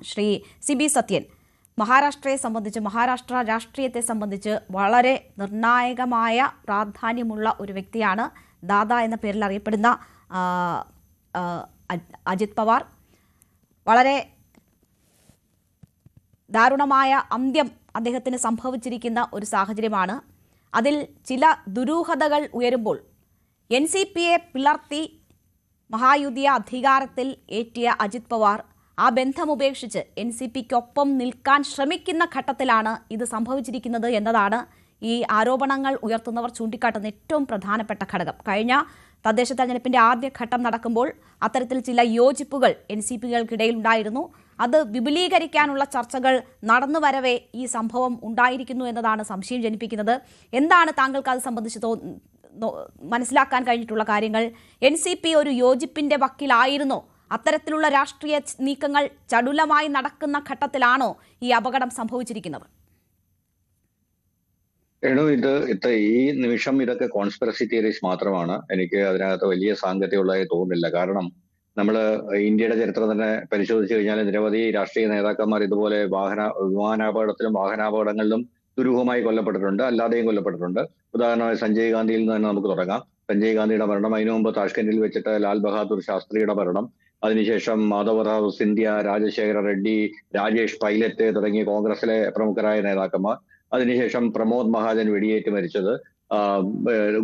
ശ്രീ സി.ബി. സത്യൻ, മഹാരാഷ്ട്രയെ സംബന്ധിച്ച്, മഹാരാഷ്ട്ര രാഷ്ട്രീയത്തെ സംബന്ധിച്ച് വളരെ നിർണായകമായ പ്രാധാന്യമുള്ള ഒരു വ്യക്തിയാണ് ദാദ എന്ന പേരിൽ അറിയപ്പെടുന്ന അജിത് പവാർ. വളരെ ദാരുണമായ അന്ത്യം അദ്ദേഹത്തിന് സംഭവിച്ചിരിക്കുന്ന ഒരു സാഹചര്യമാണ്. അതിൽ ചില ദുരൂഹതകൾ ഉയരുമ്പോൾ NCPയെ പിളർത്തി മഹായുതിയെ അധികാരത്തിൽ ഏറ്റിയ അജിത് പവാർ ആ ബന്ധമുപേക്ഷിച്ച് NCPക്കൊപ്പം നിൽക്കാൻ ശ്രമിക്കുന്ന ഘട്ടത്തിലാണ് ഇത് സംഭവിച്ചിരിക്കുന്നത് എന്നതാണ് ഈ ആരോപണങ്ങൾ ഉയർത്തുന്നവർ ചൂണ്ടിക്കാട്ടുന്ന ഏറ്റവും പ്രധാനപ്പെട്ട ഘടകം. കഴിഞ്ഞ തദ്ദേശ തെരഞ്ഞെടുപ്പിന്റെ ആദ്യഘട്ടം നടക്കുമ്പോൾ അത്തരത്തിൽ ചില യോജിപ്പുകൾ NCPകൾക്കിടയിൽ ഉണ്ടായിരുന്നു. അത് വിപുലീകരിക്കാനുള്ള ചർച്ചകൾ നടന്നു വരവേ ഈ സംഭവം ഉണ്ടായിരിക്കുന്നു എന്നതാണ് സംശയം ജനിപ്പിക്കുന്നത്. എന്താണ് താങ്കൾക്ക് അത് സംബന്ധിച്ച് മനസ്സിലാക്കാൻ കഴിഞ്ഞിട്ടുള്ള കാര്യങ്ങൾ? NCP ഒരു യോജിപ്പിന്റെ വക്കിലായിരുന്നോ? അത്തരത്തിലുള്ള രാഷ്ട്രീയ നീക്കങ്ങൾ ചടുലമായി നടക്കുന്ന ഘട്ടത്തിലാണോ ഈ അപകടം സംഭവിച്ചിരിക്കുന്നത്? ഈ നിമിഷം ഇതൊക്കെ കോൺസ്പിറസി തിയറീസ് മാത്രമാണ്. എനിക്ക് അതിനകത്ത് വലിയ സാങ്കത്യമുള്ളതായി തോന്നുന്നില്ല. കാരണം നമ്മൾ ഇന്ത്യയുടെ ചരിത്രം തന്നെ പരിശോധിച്ചു കഴിഞ്ഞാൽ നിരവധി രാഷ്ട്രീയ നേതാക്കന്മാർ ഇതുപോലെ വിമാനാപകടത്തിലും വാഹനാപകടങ്ങളിലും ദുരൂഹമായി കൊല്ലപ്പെട്ടിട്ടുണ്ട്, അല്ലാതെയും കൊല്ലപ്പെട്ടിട്ടുണ്ട്. ഉദാഹരണമായി സഞ്ജയ് ഗാന്ധിയിൽ നിന്ന് തന്നെ നമുക്ക് തുടങ്ങാം. സഞ്ജയ് ഗാന്ധിയുടെ മരണം, അതിനു മുമ്പ് താഷ്കന്റിൽ വെച്ചിട്ട് ലാൽ ബഹാദൂർ ശാസ്ത്രിയുടെ മരണം, അതിനുശേഷം മാധവറാവു സിന്ധ്യ, രാജശേഖര റെഡ്ഡി, രാജേഷ് പൈലറ്റ് തുടങ്ങിയ കോൺഗ്രസിലെ പ്രമുഖരായ നേതാക്കന്മാർ, അതിനുശേഷം പ്രമോദ് മഹാജൻ വെടിയേറ്റ് മരിച്ചത്,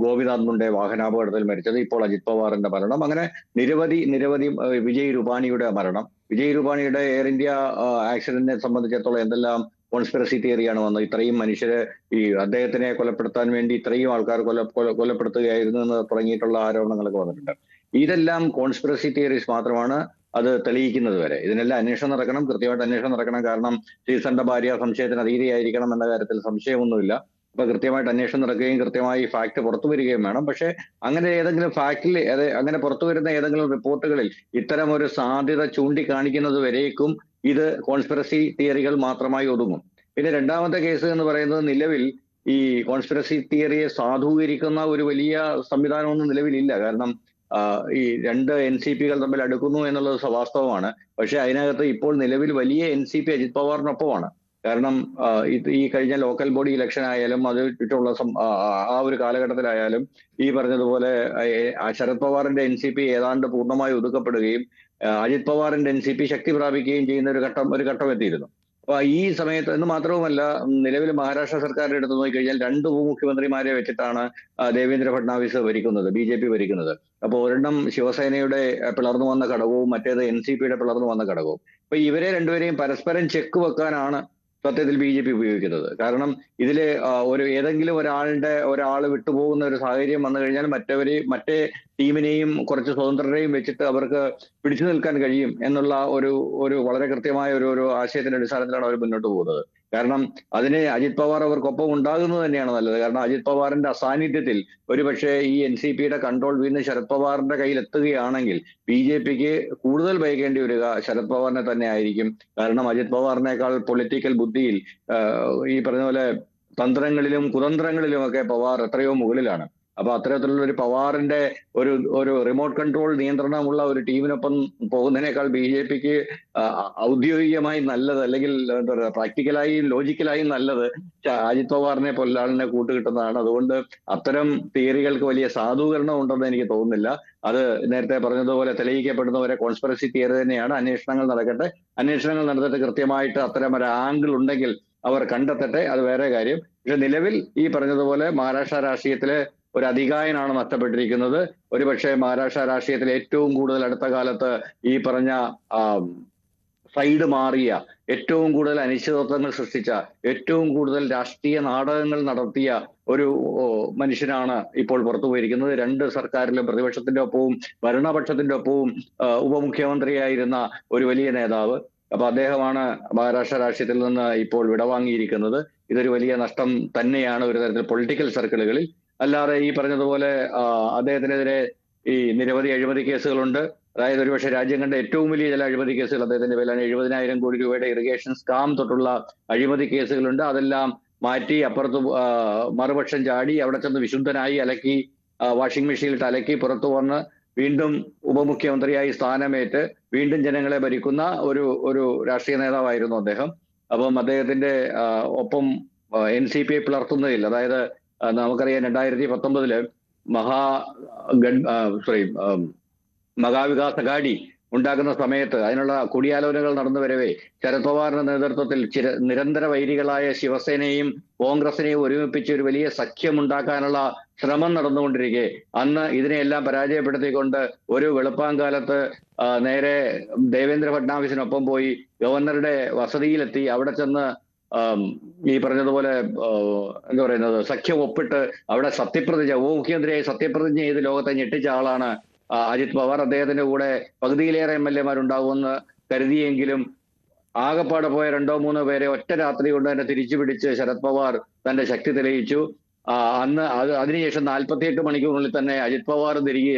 ഗോപിനാഥ് മുണ്ടെ വാഹനാപകടത്തിൽ മരിച്ചത്, ഇപ്പോൾ അജിത് പവാറിന്റെ മരണം, അങ്ങനെ നിരവധി വിജയ് രൂപാണിയുടെ മരണം. വിജയ് രൂപാണിയുടെ എയർ ഇന്ത്യ ആക്സിഡന്റിനെ സംബന്ധിച്ചിടത്തോളം എന്തെല്ലാം കോൺസ്പിറസി തിയറിയാണ് വന്നത്. ഇത്രയും മനുഷ്യരെ അദ്ദേഹത്തിനെ കൊലപ്പെടുത്താൻ വേണ്ടി ഇത്രയും ആൾക്കാർ കൊലപ്പെടുത്തുകയായിരുന്നു എന്ന് തുടങ്ങിയിട്ടുള്ള ആരോപണങ്ങളൊക്കെ വന്നിട്ടുണ്ട്. ഇതെല്ലാം കോൺസ്പിറസി തിയറീസ് മാത്രമാണ്, അത് തെളിയിക്കുന്നത് വരെ. ഇതിനെല്ലാം അന്വേഷണം നടക്കണം, കൃത്യമായിട്ട് അന്വേഷണം നടക്കണം. കാരണം ശ്രീസന്റെ ഭാര്യ സംശയത്തിന് അതീതയായിരിക്കണം എന്ന കാര്യത്തിൽ സംശയമൊന്നുമില്ല. അപ്പൊ കൃത്യമായിട്ട് അന്വേഷണം നടക്കുകയും കൃത്യമായി ഫാക്ട് പുറത്തു വരികയും വേണം. പക്ഷെ അങ്ങനെ ഏതെങ്കിലും ഫാക്ടിൽ അങ്ങനെ പുറത്തു വരുന്ന ഏതെങ്കിലും റിപ്പോർട്ടുകളിൽ ഇത്തരം ഒരു സാധ്യത ചൂണ്ടിക്കാണിക്കുന്നത് വരേക്കും ഇത് കോൺസ്പിറസി തിയറികൾ മാത്രമായി ഒതുങ്ങും. പിന്നെ രണ്ടാമത്തെ കേസ് എന്ന് പറയുന്നത്, നിലവിൽ ഈ കോൺസ്പിറസി തിയറിയെ സാധൂകരിക്കുന്ന ഒരു വലിയ സംവിധാനമൊന്നും നിലവിലില്ല. കാരണം ഈ രണ്ട് NCPകൾ തമ്മിൽ അടുക്കുന്നു എന്നുള്ളത് വാസ്തവമാണ്. പക്ഷെ അതിനകത്ത് ഇപ്പോൾ നിലവിൽ വലിയ NCP അജിത് പവാറിനൊപ്പമാണ്. കാരണം ഈ കഴിഞ്ഞ ലോക്കൽ ബോഡി ഇലക്ഷൻ ആയാലും അത് ചുറ്റുമുള്ള ആ ഒരു കാലഘട്ടത്തിലായാലും ഈ പറഞ്ഞതുപോലെ ശരത് പവാറിന്റെ NCP ഏതാണ്ട് പൂർണ്ണമായി ഒതുക്കപ്പെടുകയും അജിത് പവാറിന്റെ NCP ശക്തി പ്രാപിക്കുകയും ചെയ്യുന്ന ഒരു ഘട്ടം എത്തിയിരുന്നു. അപ്പൊ ഈ സമയത്ത് എന്ന് മാത്രവുമല്ല, നിലവിൽ മഹാരാഷ്ട്ര സർക്കാരിന്റെ അടുത്ത് നോക്കിക്കഴിഞ്ഞാൽ 2 ഉപമുഖ്യമന്ത്രിമാരെ വെച്ചിട്ടാണ് ദേവേന്ദ്ര ഫഡ്നാവിസ് ഭരിക്കുന്നത്, BJP ഭരിക്കുന്നത്. അപ്പോൾ ഒരെണ്ണം ശിവസേനയുടെ പിളർന്നു വന്ന ഘടകവും മറ്റേത് NCPയുടെ പിളർന്നു വന്ന ഘടകവും. അപ്പൊ ഇവരെ രണ്ടുപേരെയും പരസ്പരം ചെക്ക് വെക്കാനാണ് സത്യത്തിൽ BJP ഉപയോഗിക്കുന്നത്. കാരണം ഇതില് ഏതെങ്കിലും ഒരാൾ വിട്ടുപോകുന്ന ഒരു സാഹചര്യം വന്നു കഴിഞ്ഞാൽ മറ്റേ ടീമിനെയും കുറച്ച് സ്വതന്ത്രരെയും വെച്ചിട്ട് അവർക്ക് പിടിച്ചു നിൽക്കാൻ കഴിയും എന്നുള്ള ഒരു വളരെ കൃത്യമായ ഒരു ആശയത്തിന്റെ അടിസ്ഥാനത്തിലാണ് അവർ മുന്നോട്ട് പോകുന്നത്. കാരണം അതിന് അജിത് പവാർ അവർക്കൊപ്പം ഉണ്ടാകുന്നത് തന്നെയാണ് നല്ലത്. കാരണം അജിത് പവാറിന്റെ അസാന്നിധ്യത്തിൽ ഒരുപക്ഷെ ഈ NCPയുടെ കൺട്രോൾ വീണ്ടും ശരത് പവാറിന്റെ കയ്യിൽ എത്തുകയാണെങ്കിൽ BJPക്ക് കൂടുതൽ ഭയക്കേണ്ടി വരിക ശരത് പവാറിനെ തന്നെ ആയിരിക്കും. കാരണം അജിത് പവാറിനേക്കാൾ പൊളിറ്റിക്കൽ ബുദ്ധിയിൽ ഈ പറഞ്ഞ പോലെ തന്ത്രങ്ങളിലും കുതന്ത്രങ്ങളിലും ഒക്കെ പവാർ എത്രയോ മുകളിലാണ്. അപ്പൊ അത്തരത്തിലുള്ള ഒരു പവാറിന്റെ ഒരു റിമോട്ട് കൺട്രോൾ നിയന്ത്രണമുള്ള ഒരു ടീമിനൊപ്പം പോകുന്നതിനേക്കാൾ BJPക്ക് ഔദ്യോഗികമായി നല്ലത്, അല്ലെങ്കിൽ എന്താ പറയുക, പ്രാക്ടിക്കലായും ലോജിക്കലായും നല്ലത് അജിത് പവാറിനെ പോലെ ആളിനെ കൂട്ടുകിട്ടുന്നതാണ്. അതുകൊണ്ട് അത്തരം തിയറികൾക്ക് വലിയ സാധൂകരണം ഉണ്ടെന്ന് എനിക്ക് തോന്നുന്നില്ല. അത് നേരത്തെ പറഞ്ഞതുപോലെ തെളിയിക്കപ്പെടുന്നവരെ കോൺസ്പിറസി തിയറി തന്നെയാണ്. അന്വേഷണങ്ങൾ നടക്കട്ടെ, അന്വേഷണങ്ങൾ നടത്തിയിട്ട് കൃത്യമായിട്ട് അത്തരം ഒരു ആംഗിൾ ഉണ്ടെങ്കിൽ അവർ കണ്ടെത്തട്ടെ, അത് വേറെ കാര്യം. പക്ഷെ നിലവിൽ ഈ പറഞ്ഞതുപോലെ മഹാരാഷ്ട്ര രാഷ്ട്രീയത്തിലെ ഒരു അതികായനാണ് നഷ്ടപ്പെട്ടിരിക്കുന്നത്. ഒരുപക്ഷെ മഹാരാഷ്ട്ര രാഷ്ട്രീയത്തിൽ ഏറ്റവും കൂടുതൽ അടുത്ത കാലത്ത് ഈ പറഞ്ഞ സൈഡ് മാറിയ, ഏറ്റവും കൂടുതൽ അനിശ്ചിതത്വങ്ങൾ സൃഷ്ടിച്ച, ഏറ്റവും കൂടുതൽ രാഷ്ട്രീയ നാടകങ്ങൾ നടത്തിയ ഒരു മനുഷ്യനാണ് ഇപ്പോൾ പുറത്തു പോയിരിക്കുന്നത്. 2 സർക്കാരിലും പ്രതിപക്ഷത്തിന്റെ ഒപ്പവും ഭരണപക്ഷത്തിന്റെ ഒപ്പവും ഉപമുഖ്യമന്ത്രിയായിരുന്ന ഒരു വലിയ നേതാവ്. അപ്പൊ അദ്ദേഹമാണ് മഹാരാഷ്ട്ര രാഷ്ട്രീയത്തിൽ നിന്ന് ഇപ്പോൾ വിടവാങ്ങിയിരിക്കുന്നത്. ഇതൊരു വലിയ നഷ്ടം തന്നെയാണ് ഒരു തരത്തിൽ പൊളിറ്റിക്കൽ സർക്കിളുകളിൽ. അല്ലാതെ ഈ പറഞ്ഞതുപോലെ അദ്ദേഹത്തിനെതിരെ ഈ നിരവധി അഴിമതി കേസുകളുണ്ട്. അതായത് ഒരുപക്ഷെ രാജ്യം കണ്ട ഏറ്റവും വലിയ ചില അഴിമതി കേസുകൾ അദ്ദേഹത്തിന്റെ പേരിലാണ്. 70,000 കോടി രൂപയുടെ ഇറിഗേഷൻ സ്കാം തൊട്ടുള്ള അഴിമതി കേസുകളുണ്ട്. അതെല്ലാം മാറ്റി അപ്പുറത്ത് മറുപക്ഷം ചാടി അവിടെ ചെന്ന് വിശുദ്ധനായി അലക്കി വാഷിംഗ് മെഷീനിലിട്ട് അലക്കി പുറത്തു വന്ന് വീണ്ടും ഉപമുഖ്യമന്ത്രിയായി സ്ഥാനമേറ്റ് വീണ്ടും ജനങ്ങളെ ഭരിക്കുന്ന ഒരു രാഷ്ട്രീയ നേതാവായിരുന്നു അദ്ദേഹം. അപ്പം അദ്ദേഹത്തിന്റെ ഒപ്പം NCP പിളർത്തുന്നതിൽ, അതായത് നമുക്കറിയാം 2019 മഹാവികാസ് അഘാടി ഉണ്ടാക്കുന്ന സമയത്ത് അതിനുള്ള കൂടിയാലോചനകൾ നടന്നു വരവേ ശരത് പവാറിന്റെ നേതൃത്വത്തിൽ നിരന്തര വൈരികളായ ശിവസേനയും കോൺഗ്രസിനെയും ഒരുമിപ്പിച്ച് ഒരു വലിയ സഖ്യമുണ്ടാക്കാനുള്ള ശ്രമം നടന്നുകൊണ്ടിരിക്കെ അന്ന് ഇതിനെയെല്ലാം പരാജയപ്പെടുത്തിക്കൊണ്ട് ഒരു വെളുപ്പാങ്കാലത്ത് നേരെ ദേവേന്ദ്ര ഫഡ്നാവിസിനൊപ്പം പോയി ഗവർണറുടെ വസതിയിലെത്തി അവിടെ ചെന്ന് ഈ പറഞ്ഞതുപോലെ എന്താ പറയുന്നത് സഖ്യം ഒപ്പിട്ട് അവിടെ ഉപമുഖ്യമന്ത്രിയായി സത്യപ്രതിജ്ഞ ചെയ്ത് ലോകത്തെ ഞെട്ടിച്ച ആളാണ് അജിത് പവാർ. അദ്ദേഹത്തിന്റെ കൂടെ പകുതിയിലേറെ MLA മാരുണ്ടാവുമെന്ന് കരുതിയെങ്കിലും ആകെപ്പാടെ പോയ 2-3 പേരെ ഒറ്റ രാത്രി കൊണ്ട് തന്നെ തിരിച്ചു പിടിച്ച് ശരത് പവാർ തന്റെ ശക്തി തെളിയിച്ചു. അതിനുശേഷം 48 മണിക്കൂറിനുള്ളിൽ തന്നെ അജിത് പവാർ തിരികെ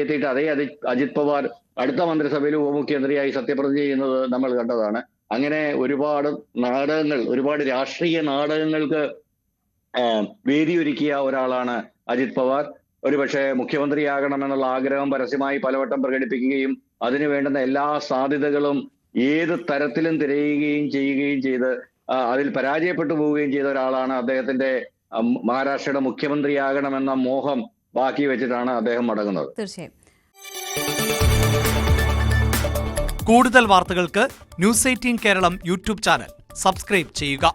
എത്തിയിട്ട് അതേ അജിത് പവാർ അടുത്ത മന്ത്രിസഭയിൽ ഉപമുഖ്യമന്ത്രിയായി സത്യപ്രതിജ്ഞ ചെയ്യുന്നത് നമ്മൾ കണ്ടതാണ്. അങ്ങനെ ഒരുപാട് രാഷ്ട്രീയ നാടകങ്ങൾക്ക് വേദിയൊരുക്കിയ ഒരാളാണ് അജിത് പവാർ. ഒരുപക്ഷെ മുഖ്യമന്ത്രിയാകണമെന്നുള്ള ആഗ്രഹം പരസ്യമായി പലവട്ടം പ്രകടിപ്പിക്കുകയും അതിനു വേണ്ടുന്ന എല്ലാ സാധ്യതകളും ഏത് തരത്തിലും തിരയുകയും ചെയ്യുകയും ചെയ്ത് അതിൽ പരാജയപ്പെട്ടു പോവുകയും ചെയ്ത ഒരാളാണ്. അദ്ദേഹത്തിന്റെ മഹാരാഷ്ട്രയുടെ മുഖ്യമന്ത്രിയാകണമെന്ന മോഹം ബാക്കി വെച്ചിട്ടാണ് അദ്ദേഹം മടങ്ങുന്നത്. തീർച്ചയായും. കൂടുതൽ വാർത്തകൾക്ക് News 18 Keralam YouTube channel subscribe ചെയ്യുക.